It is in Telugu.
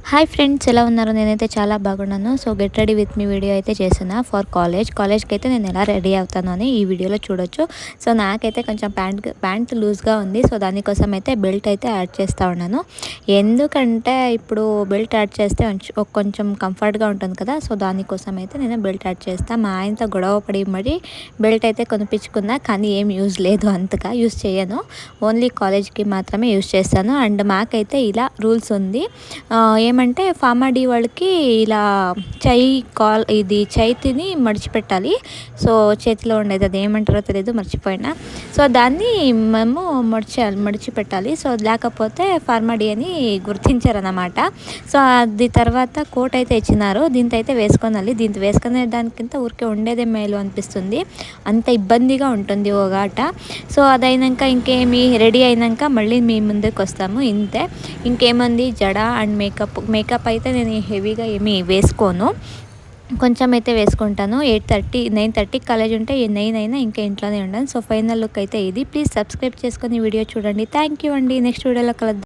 హాయ్ ఫ్రెండ్స్, ఎలా ఉన్నారు? నేనైతే చాలా బాగున్నాను. So get ready with me video అయితే చేస్తున్నా ఫర్ కాలేజ్కి అయితే నేను ఎలా రెడీ అవుతాను అని ఈ వీడియోలో చూడొచ్చు. సో నాకైతే కొంచెం ప్యాంట్ లూజ్గా ఉంది. సో దానికోసం అయితే బెల్ట్ అయితే యాడ్ చేస్తూ ఉన్నాను. ఎందుకంటే ఇప్పుడు బెల్ట్ యాడ్ చేస్తే కొంచెం కంఫర్ట్గా ఉంటుంది కదా. సో దానికోసం అయితే నేను బెల్ట్ యాడ్ చేస్తాను. మా ఆయనతో గొడవ పడి మరి బెల్ట్ అయితే కొనిపించుకున్నా, కానీ ఏం యూజ్ లేదు, అంతగా యూజ్ చేయను. ఓన్లీ కాలేజ్కి మాత్రమే యూజ్ చేస్తాను. అండ్ మాకైతే ఇలా రూల్స్ ఉంది. ఏమంటే ఫార్మడీ వాళ్ళకి ఇలా చేతిని మడిచిపెట్టాలి. సో చేతిలో ఉండేది అది ఏమంటారో తెలియదు, మర్చిపోయినా. సో దాన్ని మేము మడిచిపెట్టాలి. సో లేకపోతే ఫార్మడీ అని గుర్తించారన్నమాట. సో అది తర్వాత కోట్ అయితే ఇచ్చినారు. దీంతో అయితే వేసుకోవాలి. దీంతో వేసుకునే దానికింత ఊరికే ఉండేదే మేలు అనిపిస్తుంది. అంత ఇబ్బందిగా ఉంటుంది ఓగాట. సో అదైనాక ఇంకేమి రెడీ అయినాక మళ్ళీ మీ ముందుకు వస్తాము. ఇంతే, ఇంకేముంది, జడ అండ్ మేకప్ అయితే నేను హెవీగా ఏమీ వేసుకోను, కొంచెం అయితే వేసుకుంటాను. 8:30 9:30 కాలేజ్ ఉంటే 9 అయినా ఇంకా ఇంట్లోనే ఉంటాను. సో ఫైనల్ లుక్ అయితే ఇది. ప్లీజ్ సబ్స్క్రైబ్ చేసుకొని వీడియో చూడండి. థ్యాంక్ యూ అండి. నెక్స్ట్ వీడియోలో కలుద్దాం.